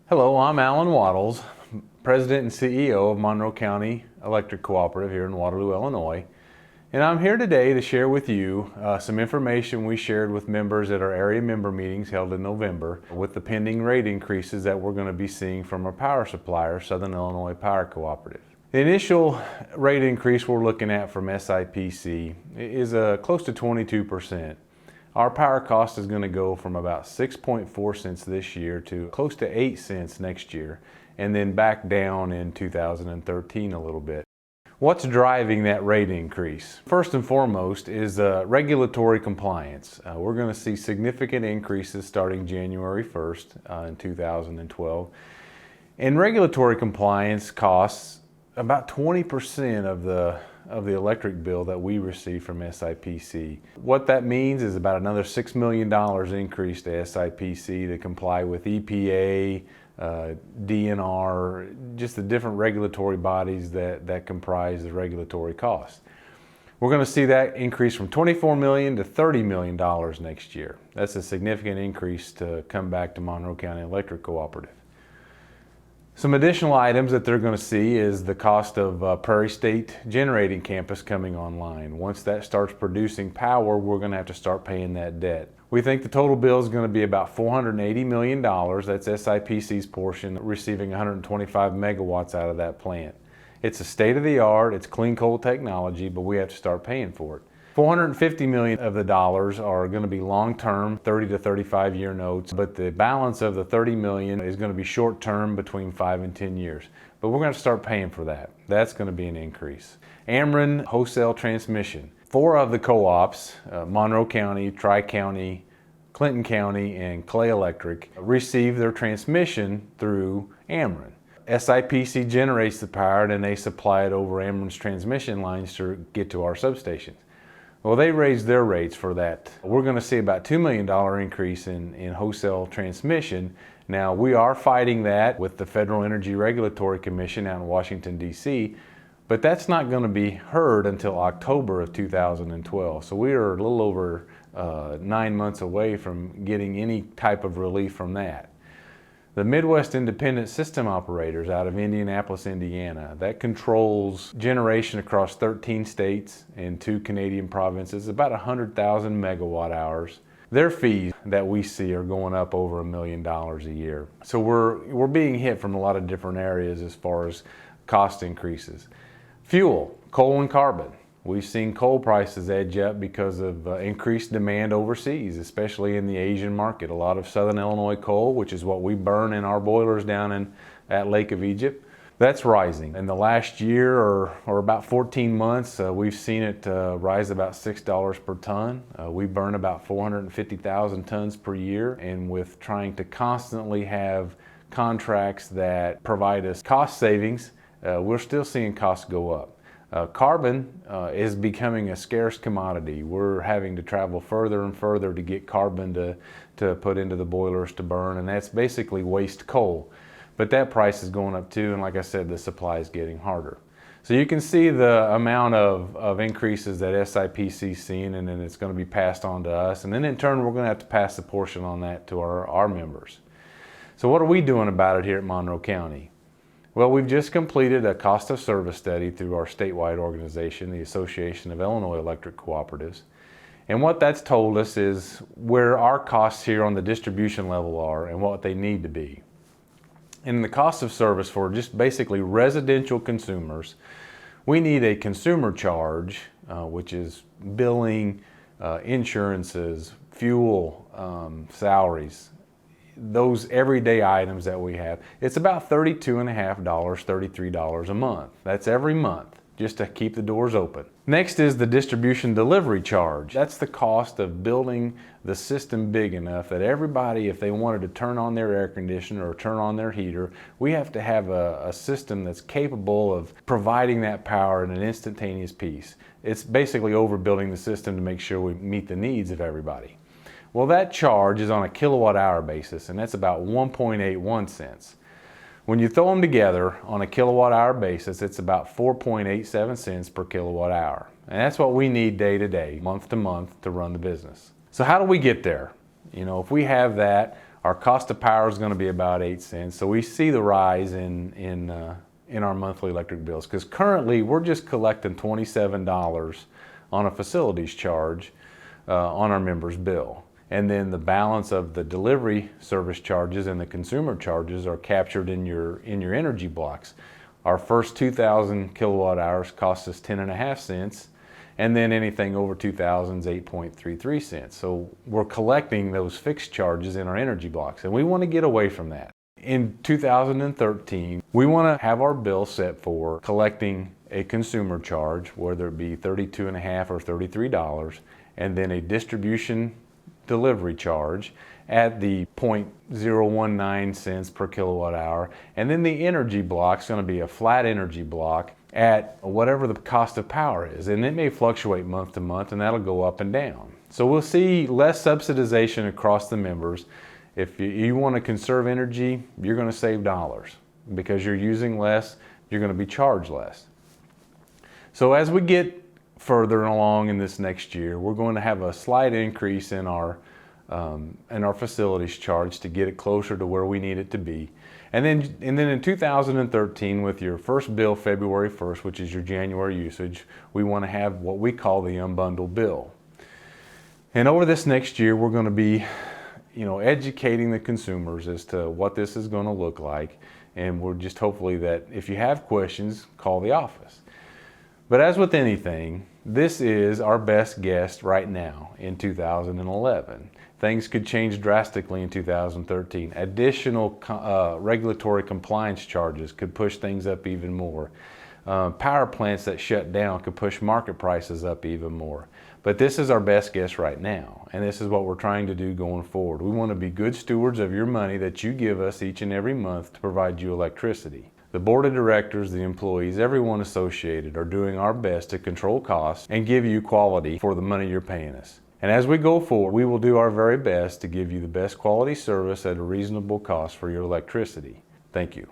Hello, I'm Alan Wattles, President and CEO of Monroe County Electric Cooperative here in Waterloo, Illinois. And I'm here today to share with you some information we shared with members at our area member meetings held in November with the pending rate increases that we're going to be seeing from our power supplier, Southern Illinois Power Cooperative. The initial rate increase we're looking at from SIPC is close to 22%. Our power cost is going to go from about 6.4 cents this year to close to 8 cents next year, and then back down in 2013 a little bit. What's driving that rate increase? First and foremost is regulatory compliance. We're going to see significant increases starting January 1st in 2012. And regulatory compliance costs about 20% of the electric bill that we receive from SIPC. What that means is about another $6 million increase to SIPC to comply with EPA, DNR, just the different regulatory bodies that comprise the regulatory costs. We're going to see that increase from $24 million to $30 million next year. That's a significant increase to come back to Monroe County Electric Cooperative. Some additional items that they're going to see is the cost of Prairie State Generating Campus coming online. Once that starts producing power, we're going to have to start paying that debt. We think the total bill is going to be about $480 million. That's SIPC's portion, receiving 125 megawatts out of that plant. It's a state-of-the-art, it's clean coal technology, but we have to start paying for it. $450 million of the dollars are going to be long-term, 30 to 35-year notes, but the balance of the $30 million is going to be short-term, between 5 and 10 years. But we're going to start paying for that. That's going to be an increase. Ameren wholesale transmission. 4 of the co-ops, Monroe County, Tri-County, Clinton County, and Clay Electric, receive their transmission through Ameren. SIPC generates the power and they supply it over Ameren's transmission lines to get to our substations. Well, they raised their rates for that. We're going to see about $2 million increase in wholesale transmission. Now, we are fighting that with the Federal Energy Regulatory Commission out in Washington, D.C., but that's not going to be heard until October of 2012. So we are a little over 9 months away from getting any type of relief from that. The Midwest Independent System Operators out of Indianapolis, Indiana, that controls generation across 13 states and 2 Canadian provinces, about 100,000 megawatt hours. Their fees that we see are going up over $1 million a year. So we're being hit from a lot of different areas as far as cost increases. Fuel, coal and carbon. We've seen coal prices edge up because of increased demand overseas, especially in the Asian market. A lot of Southern Illinois coal, which is what we burn in our boilers down at Lake of Egypt, that's rising. In the last year or about 14 months, we've seen it rise about $6 per ton. We burn about 450,000 tons per year, and with trying to constantly have contracts that provide us cost savings, we're still seeing costs go up. Carbon is becoming a scarce commodity. We're having to travel further and further to get carbon to put into the boilers to burn, and that's basically waste coal. But that price is going up too, and like I said, the supply is getting harder. So you can see the amount of increases that SIPC is seeing, and then it's going to be passed on to us, and then in turn we're going to have to pass a portion on that to our members. So what are we doing about it here at Monroe County? Well, we've just completed a cost of service study through our statewide organization, the Association of Illinois Electric Cooperatives. And what that's told us is where our costs here on the distribution level are and what they need to be. In the cost of service for just basically residential consumers, we need a consumer charge, which is billing, insurances, fuel, salaries, those everyday items that we have. It's about $32.50, $33 a month. That's every month, just to keep the doors open. Next is the distribution delivery charge. That's the cost of building the system big enough that everybody, if they wanted to turn on their air conditioner or turn on their heater, we have to have a system that's capable of providing that power in an instantaneous piece. It's basically overbuilding the system to make sure we meet the needs of everybody. Well, that charge is on a kilowatt hour basis, and that's about 1.81 cents. When you throw them together on a kilowatt hour basis, it's about 4.87 cents per kilowatt hour. And that's what we need day to day, month to month, to run the business. So how do we get there? You know, if we have that, Our cost of power is going to be about 8 cents. So we see the rise in our monthly electric bills, because currently we're just collecting $27 on a facilities charge on our members' bill. And then the balance of the delivery service charges and the consumer charges are captured in your energy blocks. Our first 2,000 kilowatt hours costs us 10.5 cents, and then anything over 2,000 is 8.33 cents. So we're collecting those fixed charges in our energy blocks, and we want to get away from that. In 2013, we want to have our bill set for collecting a consumer charge, whether it be $32.5 or $33, and then a distribution delivery charge at the 0.019 cents per kilowatt hour. And then the energy block is going to be a flat energy block at whatever the cost of power is. And it may fluctuate month to month, and that'll go up and down. So we'll see less subsidization across the members. If you want to conserve energy, you're going to save dollars. Because you're using less, you're going to be charged less. So as we get further along in this next year, we're going to have a slight increase in our facilities charge to get it closer to where we need it to be. And then in 2013, with your first bill February 1st, which is your January usage, we want to have what we call the unbundled bill. And over this next year, we're going to be educating the consumers as to what this is going to look like. And we're just hopefully that if you have questions, call the office. But as with anything, this is our best guess right now in 2011. Things could change drastically in 2013. Additional regulatory compliance charges could push things up even more. Power plants that shut down could push market prices up even more. But this is our best guess right now, and this is what we're trying to do going forward. We want to be good stewards of your money that you give us each and every month to provide you electricity. The board of directors, the employees, everyone associated are doing our best to control costs and give you quality for the money you're paying us. And as we go forward, we will do our very best to give you the best quality service at a reasonable cost for your electricity. Thank you.